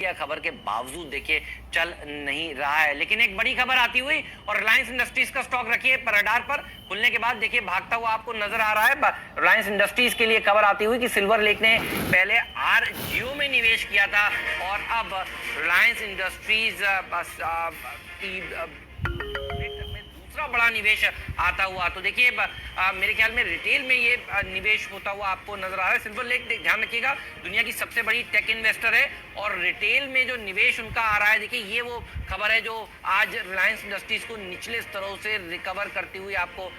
यह खबर के बावजूद देखिए चल नहीं रहा है। लेकिन एक बड़ी खबर आती हुई और रिलायंस इंडस्ट्रीज का स्टॉक रखिए पर रडार पर खुलने के बाद देखिए भागता हुआ आपको नजर आ रहा है। रिलायंस इंडस्ट्रीज के लिए खबर आती हुई कि सिल्वर लेक ने पहले आरजीओ में निवेश किया था और अब रिलायंस इंडस्ट्रीज की दूसरा बड़ा निवेश आता हुआ। तो देखिए मेरे ख्याल में रिटेल में ये निवेश होता हुआ आपको नजर आ रहा है। सिल्वर लेक ध्यान रखिएगा दुनिया की सबसे बड़ी टेक इन्वेस्टर है और रिटेल में जो निवेश उनका आ रहा है, देखिए ये वो खबर है जो आज रिलायंस इंडस्ट्रीज को निचले स्तरों से रिकवर करती हुई आपको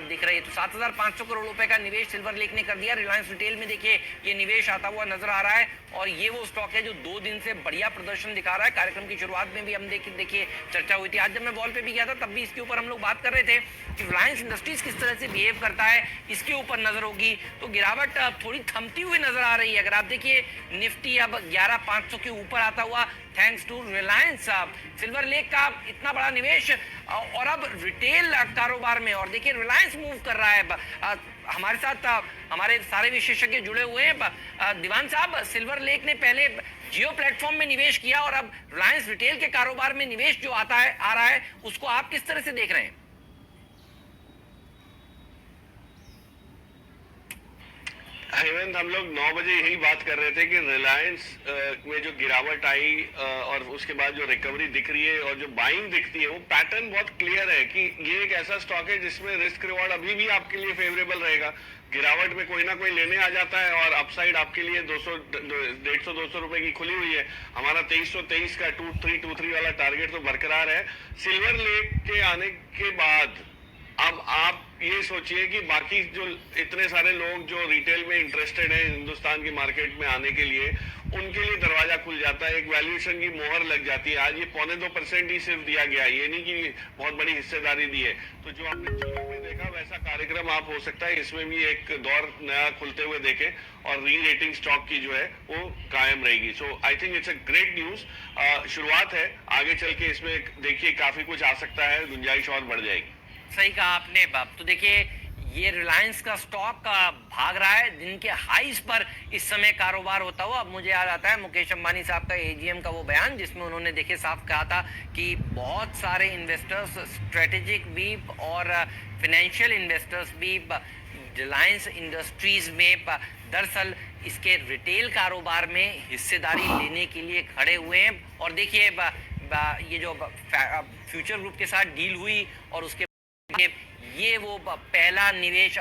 दिख रही है। तो 7,500 करोड़ रुपए का निवेश सिल्वर लेक ने कर दिया। रिलायंस रिटेल में देखिए ये निवेश आता हुआ नजर आ रहा है और ये वो स्टॉक है जो 2 दिन से बढ़िया प्रदर्शन दिखा रहा है। कार्यक्रम की शुरुआत में भी हम देखिए चर्चा हुई थी। आज जब मैं वॉल पे भी गया था तब भी इसके ऊपर हम लोग बात कर रहे थे कि रिलायंस इंडस्ट्रीज किस तरह से बिहेव करता है, इसके ऊपर नजर होगी। तो गिरावट थोड़ी थमती हुई नजर आ रही है। अगर आप देखिए निफ्टी अब 11,500 के ऊपर आता हुआ thanks to Reliance. Silver Lake का इतना बड़ा निवेश और अब रिटेल कारोबार में, और देखिए रिलायंस मूव कर रहा है। हमारे साथ हमारे सारे विशेषज्ञ जुड़े हुए हैं। दीवान साहब, सिल्वर लेक ने पहले जियो प्लेटफॉर्म में निवेश किया और अब रिलायंस रिटेल के कारोबार में निवेश जो आ रहा है उसको आप किस तरह से देख रहे हैं? हेमंत, हम लोग 9 बजे यही बात कर रहे थे कि रिलायंस में जो गिरावट आई और उसके बाद जो रिकवरी दिख रही है और जो बाइंग दिखती है वो पैटर्न बहुत क्लियर है कि ये एक ऐसा स्टॉक है जिसमें रिस्क रिवॉर्ड अभी भी आपके लिए फेवरेबल रहेगा। गिरावट में कोई ना कोई लेने आ जाता है और अपसाइड आपके लिए 150-200 रुपए की खुली हुई है। हमारा 2323 का 2323 वाला टारगेट तो बरकरार है। सिल्वर लेक के आने के बाद अब आप ये सोचिए कि बाकी जो इतने सारे लोग जो रिटेल में इंटरेस्टेड हैं हिंदुस्तान की मार्केट में आने के लिए, उनके लिए दरवाजा खुल जाता है, एक वैल्यूएशन की मोहर लग जाती है। आज ये 0.25% ही सिर्फ दिया गया, ये नहीं कि बहुत बड़ी हिस्सेदारी दी है। तो जो आपने जियो में देखा वैसा कार्यक्रम आप हो सकता है इसमें भी एक दौर नया खुलते हुए देखें और री रेटिंग स्टॉक की जो है वो कायम रहेगी। So I think it's a great news. शुरुआत है, आगे चल के इसमें देखिए काफी कुछ आ सकता है, गुंजाइश और बढ़ जाएगी। सही कहा आपने बाप। तो देखिए ये रिलायंस का स्टॉक भाग रहा है, दिन के हाईज पर इस समय कारोबार होता हुआ। अब मुझे याद आता है मुकेश अंबानी साहब का एजीएम का वो बयान जिसमें उन्होंने देखिए साफ कहा था कि बहुत सारे इन्वेस्टर्स, स्ट्रेटेजिक भी और फाइनेंशियल इन्वेस्टर्स भी रिलायंस इंडस्ट्रीज में दरअसल इसके रिटेल कारोबार में हिस्सेदारी लेने के लिए खड़े हुए हैं। और देखिए ये जो फ्यूचर ग्रुप के साथ डील हुई और उसके ये वो पहला निवेश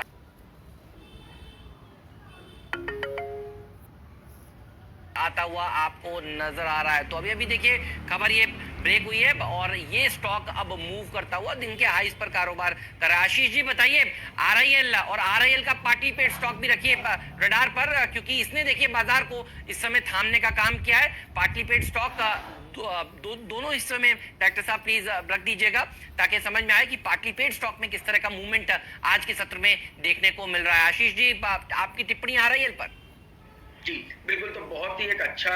आता हुआ आपको नजर आ रहा है। तो अभी देखिए खबर ये ब्रेक हुई है और ये स्टॉक अब मूव करता हुआ दिन के हाईज पर कारोबार कर रहा है। आशीष जी बताइए, आरआईएल और आरआईएल का पार्टी पेड स्टॉक भी रखिए रडार पर, क्योंकि इसने देखिए बाजार को इस समय थामने का काम किया है। पार्टी पेड स्टॉक दोनों हिस्सों में डायरेक्टर साहब प्लीज रख दीजिएगा ताकि समझ में आए कि पार्टी पेड स्टॉक में किस तरह का मूवमेंट आज के सत्र में देखने को मिल रहा है। आशीष जी आपकी टिप्पणी आरआईएल पर। जी बिल्कुल, तो बहुत ही एक अच्छा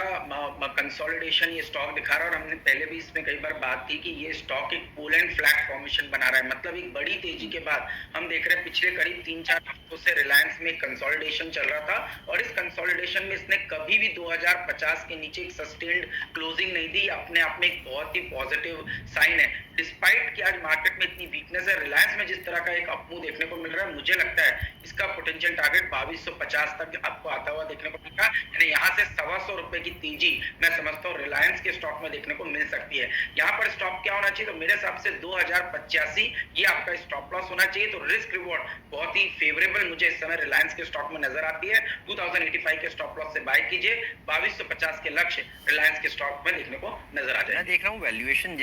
कंसोलिडेशन ये स्टॉक दिखा रहा है और हमने पहले भी इसमें कई बार बात की कि ये स्टॉक एक पुल एंड फ्लैग फॉर्मेशन बना रहा है। मतलब एक बड़ी तेजी के बाद हम देख रहे हैं पिछले करीब 3-4 हफ्तों से रिलायंस में कंसोलिडेशन चल रहा था और इस कंसोलिडेशन में इसने कभी भी 2050 के नीचे एक सस्टेन्ड क्लोजिंग नहीं दी। अपने आप में एक बहुत ही पॉजिटिव साइन है। डिस्पाइट कि आज मार्केट में इतनी वीकनेस है, रिलायंस में जिस तरह का एक अपमूव देखने को मिल रहा है, मुझे लगता है इसका पोटेंशियल टारगेट 2250 तक आपको आता हुआ देखने को मिलेगा। यानी यहाँ से 125 रुपए की तेजी मैं समझता हूँ रिलायंस के स्टॉक में देखने को मिल सकती है। यहाँ पर स्टॉप क्या होना चाहिए? तो मेरे हिसाब से 2085 ये आपका स्टॉप लॉस होना चाहिए। तो रिस्क रिवॉर्ड बहुत ही फेवरेबल मुझे इस समय रिलायंस के स्टॉक में नजर आती है। 2085 के स्टॉप लॉस से बाय कीजिए, 2250 के लक्ष्य रिलायंस के स्टॉक में देखने को नजर आ जाए। मैं देख रहा हूँ वैल्यूएशन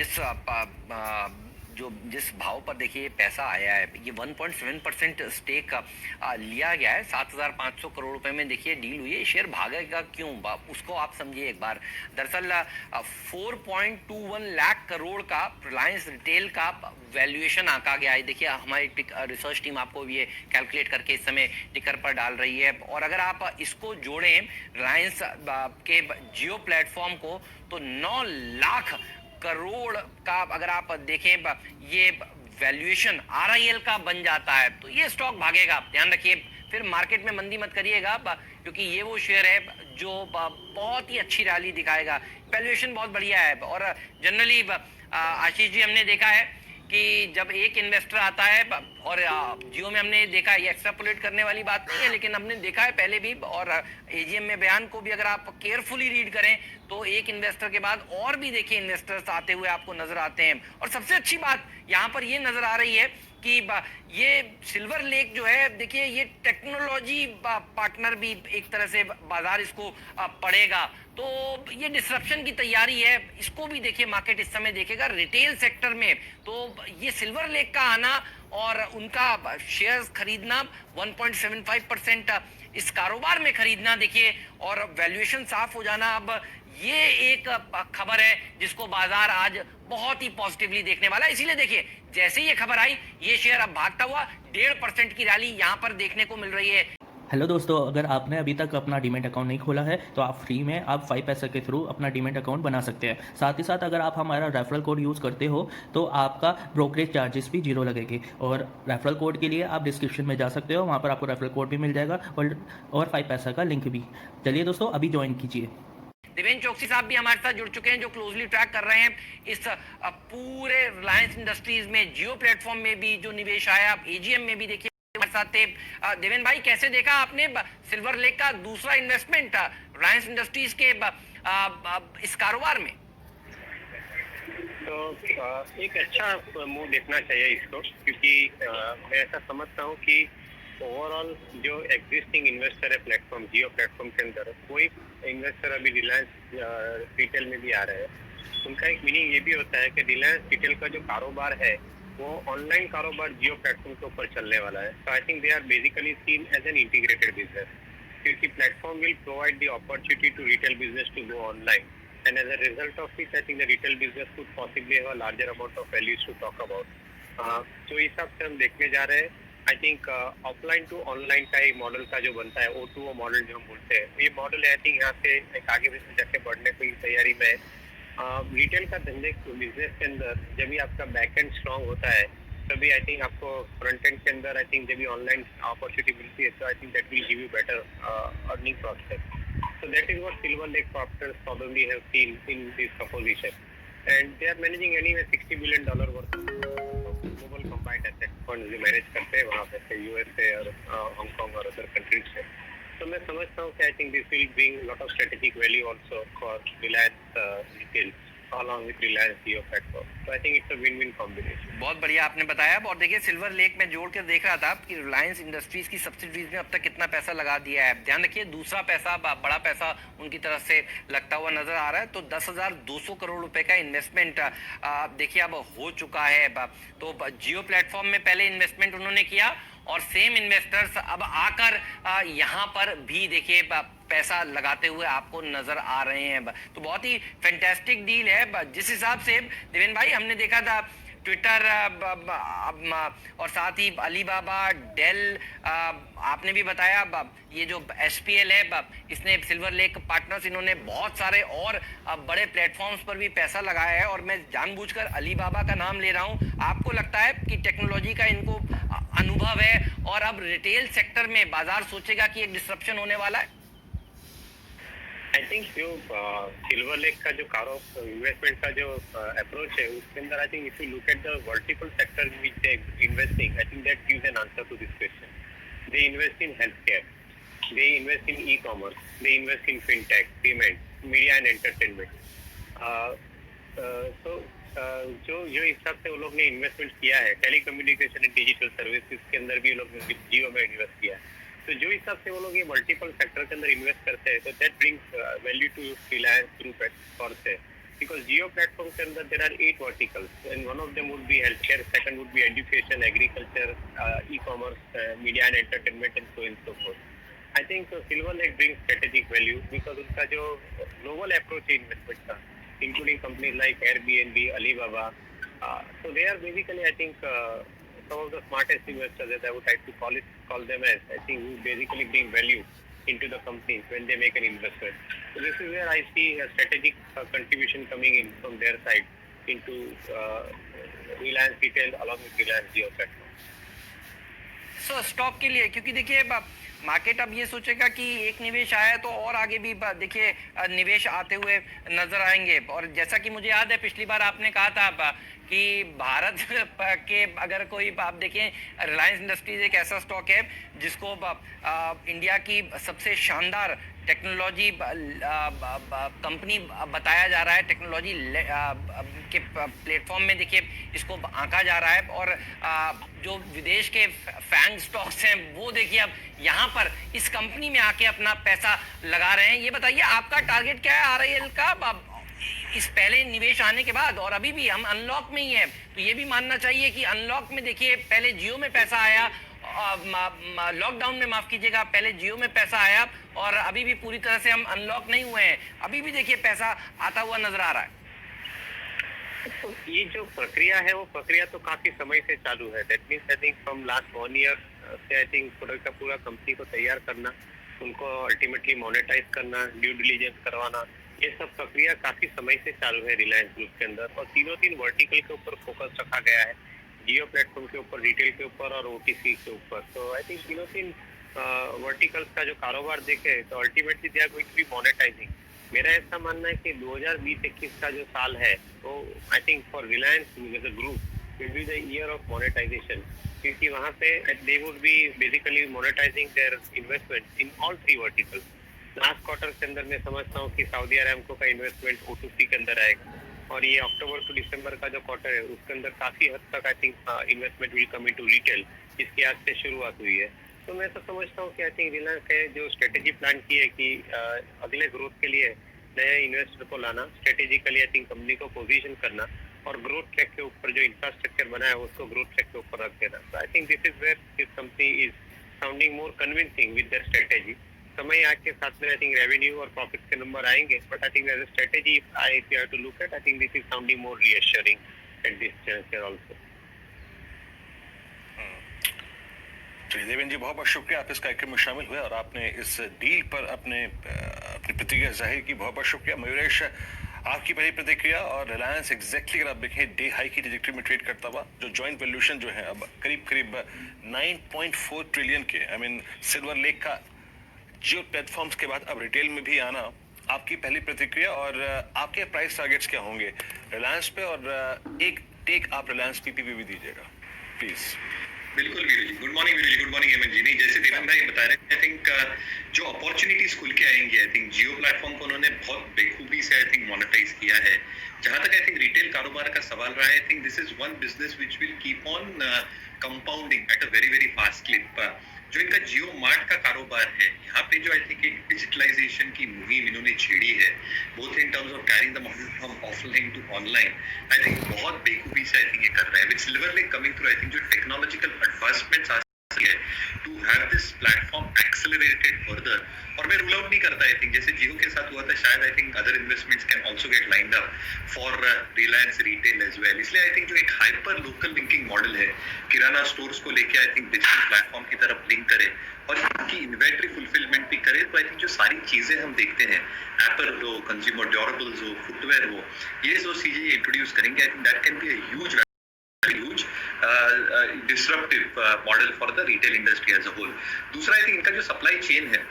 जिस भाव पर देखिए पैसा आया है, ये 1.7% स्टेक लिया गया है। 7,500 करोड़ रुपए में देखिए डील हुई है। शेयर भागेगा क्यों उसको आप समझिए एक बार। दरअसल 4.21 लाख करोड़ का रिलायंस रिटेल का वैल्यूएशन आंका गया है। देखिए हमारी रिसर्च टीम आपको ये कैलकुलेट करके इस समय टिकर पर डाल रही है और अगर आप इसको जोड़ें रिलायंस के जियो प्लेटफॉर्म को तो 9 लाख करोड़ का अगर आप देखें ये वैल्यूएशन आरआईएल का बन जाता है तो ये स्टॉक भागेगा। ध्यान रखिए फिर मार्केट में मंदी मत करिएगा, क्योंकि ये वो शेयर है जो बहुत ही अच्छी रैली दिखाएगा। वैल्यूएशन बहुत बढ़िया है, और जनरली आशीष जी हमने देखा है कि जब एक इन्वेस्टर आता है, और जियो में हमने देखा, ये एक्स्ट्रापोलेट करने वाली बात नहीं है, लेकिन हमने देखा है पहले भी, और एजीएम में बयान को भी अगर आप केयरफुली रीड करें तो एक इन्वेस्टर के बाद और भी देखिए इन्वेस्टर्स आते हुए आपको नजर आते हैं। और सबसे अच्छी बात यहाँ पर ये नजर आ रही है कि ये सिल्वर लेक जो है, देखिए ये टेक्नोलॉजी पार्टनर भी एक तरह से बाजार इसको पड़ेगा, तो ये डिसरप्शन की तैयारी है, इसको भी देखिए मार्केट इस समय देखेगा रिटेल सेक्टर में। तो ये सिल्वर लेक का आना और उनका शेयर्स खरीदना 1.75% इस कारोबार में खरीदना, देखिए, और वैल्यूएशन साफ हो जाना, अब ये एक खबर है जिसको बाजार आज बहुत ही पॉजिटिवली देखने वाला है। इसीलिए देखिए जैसे ही ये खबर आई, ये शेयर अब भागता हुआ 1.5% की रैली यहाँ पर देखने को मिल रही है। हेलो दोस्तों, अगर आपने अभी तक अपना डीमैट अकाउंट नहीं खोला है तो आप फ्री में आप 5 पैसे के थ्रू अपना डीमैट अकाउंट बना सकते हैं। साथ ही साथ अगर आप हमारा रेफरल कोड यूज़ करते हो तो आपका ब्रोकरेज चार्जेस भी 0 लगेगी। और रेफरल कोड के लिए आप डिस्क्रिप्शन में जा सकते हो, वहाँ पर आपको रेफरल कोड भी मिल जाएगा और 5 पैसा का लिंक भी। चलिए दोस्तों, अभी ज्वाइन कीजिए। देवेंद्र चौकसी साहब भी हमारे साथ जुड़ चुके हैं, जो क्लोजली ट्रैक कर रहे हैं इस पूरे रिलायंस इंडस्ट्रीज में, जियो प्लेटफॉर्म में भी जो निवेश आया, एजीएम में भी देखिए हमारे साथ थे। देवेंद्र भाई, कैसे देखा आपने सिल्वर लेक का दूसरा इन्वेस्टमेंट रिलायंस इंडस्ट्रीज के इस कारोबार में? तो एक अच्छा मूव देखना चाहिए इसको, क्योंकि मैं ऐसा समझता हूँ कि ओवरऑल जो एग्जिस्टिंग इन्वेस्टर है प्लेटफॉर्म, जियो प्लेटफॉर्म के अंदर, कोई इन्वेस्टर अभी रिलायंस रिटेल में भी आ रहे हैं। उनका एक मीनिंग ये भी होता है कि रिलायंस रिटेल का जो कारोबार है वो ऑनलाइन कारोबार जियो प्लेटफॉर्म के ऊपर चलने वाला है। So I think they are basically seen as an integrated business, क्योंकि platform will provide the opportunity to retail business to go online, and as a result of it, I think the retail business could possibly have a larger amount of values to talk about. तो इस हिसाब से हम देखने जा रहे हैं। I think offline to online का एक मॉडल का जो बनता है, O2O मॉडल जो हम बोलते हैं, ये मॉडल आई थिंक यहाँ से एक आगे भी जाके बढ़ने की तैयारी में। रिटेल का धंधे बिजनेस के अंदर जब भी आपका बैक एंड स्ट्रॉन्ग होता है, तभी आई थिंक आपको फ्रंट एंड के अंदर आई थिंक जब भी ऑनलाइन अपॉर्चुनिटी मिलती है, तो I think that will give you better earning prospect. So that is what Silver Lake Cropters probably have seen in this proposition, and they are managing anyway $60 billion worth of global combined asset funds जो manage करते हैं वहाँ पे, USA और Hong Kong और other countries से। तो मैं समझता हूँ कि I think this will bring lot of strategic value also for Reliance Retail along with Reliance Jio platform. So I think it's a win-win combination. बहुत बढ़िया आपने बताया। और देखिए सिल्वर लेक में जोड़ कर देख रहा था कि रिलायंस इंडस्ट्रीज की सब्सिडीज में अब तक कितना पैसा लगा दिया है। ध्यान रखिए दूसरा पैसा, बड़ा पैसा उनकी तरफ से लगता हुआ नजर आ रहा है। तो 10,200 करोड़ रुपए का इन्वेस्टमेंट देखिए अब हो चुका है। तो जियो प्लेटफॉर्म में पहले इन्वेस्टमेंट उन्होंने किया और सेम इन्वेस्टर्स अब आकर यहाँ पर भी देखिए पैसा लगाते हुए आपको नजर आ रहे हैं। तो बहुत ही फैंटास्टिक डील है। जिस हिसाब से देवेंद्र भाई हमने देखा था ट्विटर और साथ ही अलीबाबा, डेल, आपने भी बताया ये जो SPL है, इसने सिल्वर लेक पार्टनर्स, इन्होंने बहुत सारे और बड़े प्लेटफॉर्म्स पर भी पैसा लगाया है। और मैं जानबूझकर अलीबाबा का नाम ले रहा हूँ। आपको लगता है कि टेक्नोलॉजी का इनको अनुभव है और अब रिटेल सेक्टर में बाजार सोचेगा कि एक डिसरप्शन होने वाला है? आई थिंक जो सिल्वर लेक का जो इन्वेस्टमेंट का जो अप्रोच है, उसके अंदर I think if you look at the multiple sector which they investing, I think that gives an answer to this question. They invest in health care, they invest in e-commerce, they invest in fintech, payment, media and entertainment. तो जो हिसाब से वो लोग ने investment किया है, telecommunication and digital services के अंदर भी वो लोग ने जियो में इन्वेस्ट किया है. तो जो हिसाब से वो लोग ये मल्टीपल सेक्टर के अंदर इन्वेस्ट करते हैं, तो that brings value to Reliance group और से, बिकॉज जियो प्लेटफॉर्म के अंदर there are 8 verticals and one of them would be health care, second would be education, agriculture, e-commerce, media and entertainment and so and so forth. I think Silver Lake brings strategic value because उनका जो global approach है investment का, including companies like Airbnb, Alibaba. So they are basically, I think, some of the smartest investors, that I would like to call them as, I think, who basically bring value into the companies when they make an investment. So this is where I see a strategic contribution coming in from their side into Reliance Retail along with Reliance Jio platform. Stock के लिए, क्योंकि देखिए market अब ये सोचेगा कि एक निवेश आया है तो और आगे भी देखिए निवेश आते हुए नजर आएंगे। और जैसा कि मुझे याद है पिछली बार आपने कहा था कि भारत के अगर कोई आप देखें, रिलायंस इंडस्ट्रीज एक ऐसा स्टॉक है जिसको इंडिया की सबसे शानदार टेक्नोलॉजी कंपनी बताया जा रहा है, टेक्नोलॉजी के प्लेटफॉर्म में देखिए इसको आंका जा रहा है। और जो विदेश के फैंग स्टॉक्स हैं वो देखिए अब यहाँ पर इस कंपनी में आके अपना पैसा लगा रहे हैं। ये बताइए आपका टारगेट क्या है RIL का इस पहले निवेश आने के बाद? और अभी भी हम अनलॉक में ही हैं, तो ये भी मानना चाहिए कि अनलॉक में देखिए पहले जियो में पैसा आया, लॉकडाउन में माफ कीजिएगा, पहले जियो में पैसा आया और अभी भी पूरी तरह से हम अनलॉक नहीं हुए हैं, अभी भी देखिए पैसा आता हुआ नजर आ रहा है। तो ये जो प्रक्रिया है वो प्रक्रिया तो काफी समय से चालू है। That means I think from last 1 year से आई थिंक प्रोडक्ट का पूरा कंपनी को तैयार करना, उनको अल्टीमेटली मोनेटाइज करना, ड्यू डिलीजेंस करवाना, ये सब प्रक्रिया काफी समय से चालू है रिलायंस ग्रुप के अंदर। और तीन वर्टिकल के ऊपर फोकस रखा गया है, जियो प्लेटफॉर्म के ऊपर, रिटेल के ऊपर और OTC के ऊपर। तो आई थिंक तीन वर्टिकल्स का जो कारोबार देखे तो ultimately they are going to be monetising. मेरा ऐसा मानना है कि 2020-21 का जो साल है वो I think for Reliance as a group will be the year of monetisation, क्योंकि वहाँ पे they would be basically monetising their investment in all 3 verticals. Last quarter के अंदर मैं समझता हूँ कि सऊदी अरामको का इन्वेस्टमेंट O2C के अंदर आएगा, और ये अक्टूबर टू दिसंबर का जो क्वार्टर है उसके अंदर काफी हद तक I think investment will come into retail, जिसकी आज से शुरुआत हुई है। तो मैं तो समझता हूँ कि आई थिंक रिलायंस ने जो स्ट्रेटेजी प्लान की है कि अगले ग्रोथ के लिए नए इन्वेस्टर को लाना, स्ट्रेटेजिकली आई थिंक कंपनी को पोजीशन करना और ग्रोथ ट्रैक के ऊपर जो इंफ्रास्ट्रक्चर बनाया है उसको ग्रोथ ट्रैक के ऊपर रख देना। तो I think this is where this company is sounding more convincing with their strategy. समय आके साथ में आई थिंक रेवेन्यू और प्रॉफिट के नंबर आएंगे, but I think as a strategy I have to look at, I think this is sounding more reassuring at this juncture also. चलिए देवेंद्र जी, बहुत बहुत शुक्रिया, आप इस कार्यक्रम में शामिल हुए और आपने इस डील पर अपनी प्रतिक्रिया जाहिर की। बहुत बहुत शुक्रिया। मयूरेश, आपकी पहली प्रतिक्रिया। और रिलायंस एग्जैक्टली अगर आप देखें डे हाई की ट्रैजेक्टरी में ट्रेड करता हुआ, जो जॉइंट वैल्यूएशन जो है अब करीब करीब 9.4 ट्रिलियन के, आई मीन सिल्वर लेक का जियो प्लेटफॉर्म्स के बाद अब रिटेल में भी आना, आपकी पहली प्रतिक्रिया और आपके प्राइस टारगेट्स क्या होंगे रिलायंस पे? और एक टेक आप रिलायंस PPP भी दीजिएगा प्लीज। बिल्कुल वीरू जी, गुड मॉर्निंग वीरू जी, गुड मॉर्निंग हेमंत जी। नहीं, जैसे देवेंद्र भाई बता रहे थे, आई थिंक जो अपॉर्चुनिटीज खुल के आएंगी, आई थिंक जियो प्लेटफॉर्म को उन्होंने बहुत बेखूबी से आई थिंक मोनेटाइज किया है। जहां तक आई थिंक रिटेल कारोबार का सवाल रहा है, I think this is one business which will keep on compounding at a very very fast clip. जो इनका जियो मार्ट का कारोबार है, यहाँ पे जो आई थिंक एक डिजिटलाइजेशन की मुहिम इन्होंने छेड़ी है, both in terms of carrying the model from offline to online, I think बहुत बेखूबी से आई थिंक ये कर रहे हैं। With Silver Lake coming through, I think जो टेक्नोलॉजिकल एडवांसमेंट्स है to have this platform accelerated further. और मैं रूल आउट नहीं करता, आई थिंक जैसे जियो के साथ हुआ था, शायद I think other investments can also get lined up for Reliance retail as well. इसलिए आई थिंक जो एक हाइपर लोकल लिंकिंग मॉडल है, किराना स्टोर्स को लेके आई थिंक डिजिटल प्लेटफॉर्म की तरफ लिंक करे और इनकी इन्वेंट्री फुलफिलमेंट भी करे, तो आई थिंक जो सारी चीजें हम देखते हैं, एप्पल हो, कंज्यूमर ड्यूरेबल्स हो, फुटवेयर हो, ये जो चीजें इंट्रोड्यूस करेंगे, आई think that can be a huge disruptive model for the retail industry as a whole. दूसरा आई थिंक इनका जो सप्लाई चेन है,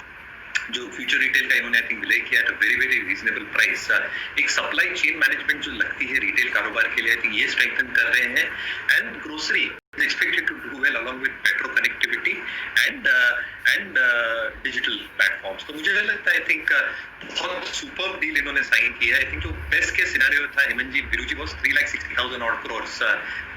जो फ्यूचर रिटेल का इन्होंने आई थिंक विलय किया at a very very reasonable price, एक सप्लाई चेन मैनेजमेंट जो लगती है रिटेल कारोबार के लिए, आई थिंक ये स्ट्रेंथन कर रहे हैं। And grocery expected to do well along with metro connectivity and digital platforms. तो मुझे लगता है आई थिंक बहुत सुपर डील इन्होंने साइन किया है। आई थिंक जो बेस्ट के सिनेरियो था हेमंत जी, वीरू जी, was 3,60,000 odd crores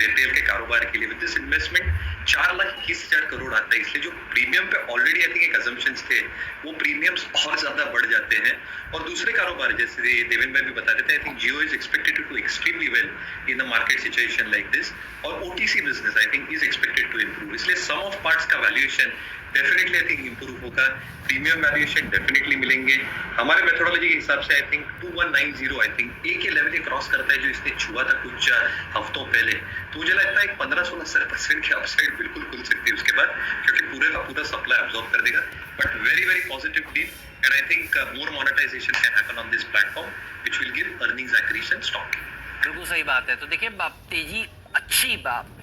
रिटेल के कारोबार के लिए। विद दिस इन्वेस्टमेंट 4,20,000 करोड़ आता है, इसलिए जो प्रीमियम पे ऑलरेडी आई थिंक एक अजम्पशंस थे, वो प्रीमियम्स और ज्यादा बढ़ जाते हैं। और दूसरे कारोबार जैसे देवेंद्र भाई भी बता रहे थे, I think Jio is expected to do extremely well in a market situation like this, और OTC business I think is expected to improve. इसलिए सम ऑफ पार्ट्स का valuation definitely I think improve होगा, प्रीमियम वैल्यूएशन डेफिनेटली मिलेंगे। हमारे methodology के हिसाब से I think 2190 I think एक लेवल ये क्रॉस करता है जो इसने छुआ था कुछ हफ्तों पहले। तो मुझे लगता है 15-16% की अपसाइड बिल्कुल खुल सकती है उसके बाद, क्योंकि पूरे का पूरा सप्लाई अब्सॉर्ब कर देगा। But very very positive deal, and I think more monetization can happen on this platform which will give earnings accretion stock. बिल्कुल सही बात है। तो देखिए तेजी अच्छी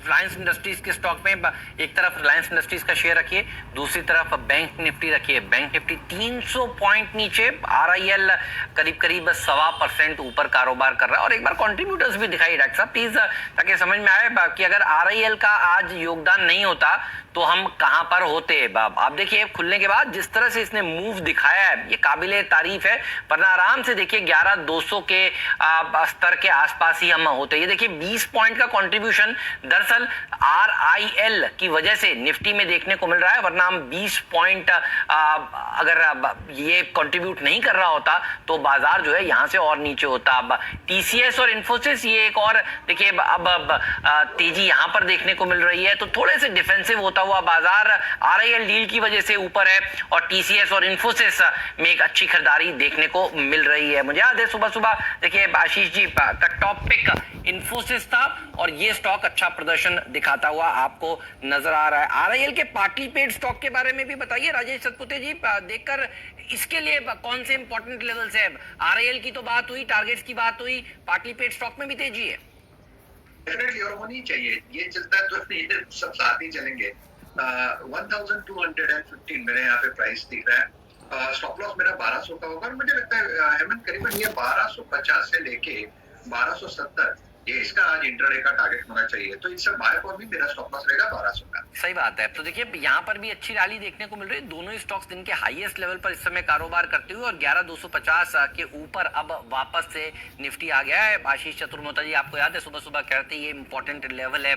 रिलायंस इंडस्ट्रीज के स्टॉक में एक तरफ रिलायंस इंडस्ट्रीज का शेयर रखिए, दूसरी तरफ बैंक निफ्टी रखिए। बैंक निफ्टी 300 पॉइंट नीचे, RIL करीब करीब 1.25% ऊपर कारोबार कर रहा है। और एक बार कंट्रीब्यूटर्स भी दिखाइए डॉक्टर साहब प्लीज, ताकि समझ में आए कि अगर RIL का आज योगदान नहीं होता तो हम कहां पर होते। आप देखिए खुलने के बाद जिस तरह से इसने मूव दिखाया है ये काबिले तारीफ है, वरना आराम से देखिए 11,200 के स्तर के आसपास ही हम होते। ये देखिए 20 पॉइंट का कंट्रीब्यूशन दरअसल RIL की वजह से निफ्टी में देखने को मिल रहा है, वरना हम 20 पॉइंट अगर ये कंट्रीब्यूट नहीं कर रहा होता तो बाजार जो है यहां से और नीचे होता। अब TCS और इन्फोसिस ये एक और देखिए अब तेजी यहां पर देखने को मिल रही है, तो थोड़े से डिफेंसिव होता हुआ बाजार RIL डील की वजह से ऊपर है और TCS और इन्फोसिस में एक अच्छी खरीदारी देखने को मिल रही है। मुझे याद है सुबह सुबह देखिए आशीष जी का टॉप पिक इन्फोसिस था और ये स्टॉक अच्छा प्रदर्शन दिखाता हुआ आपको नजर आ रहा है। RIL के पार्टली पेड स्टॉक के बारे में भी बताइए राजेश सतपुते जी, देखकर इसके लिए कौन से इंपॉर्टेंट लेवल्स है। RIL की तो बात हुई, टारगेट्स की बात हुई, पार्टली पेड स्टॉक में भी तेजी है। डेफिनेटली और होनी चाहिए, ये चलता है तो ये सब साथ ही चलेंगे। 1215 मेरे यहाँ पे प्राइस दिख रहा है, स्टॉप लॉस मेरा 1200 का होगा और मुझे लगता है हेमंत करीबन ये 1250 से लेके 1270 ये इसका आज इंट्राडे का टारगेट होना चाहिए, तो इससे बाय पर भी मेरा स्टॉप लॉस रहेगा 1200 का। सही बात है। तो देखिए यहाँ पर भी अच्छी रैली देखने को मिल रही है, दोनों ही स्टॉक्स दिन के हाईएस्ट लेवल पर इस समय कारोबार करते हुए और 11,250 के ऊपर अब वापस से निफ्टी आ गया है। आशीष चतुर्वेदी जी आपको याद है सुबह सुबह कहते ये इंपॉर्टेंट लेवल है।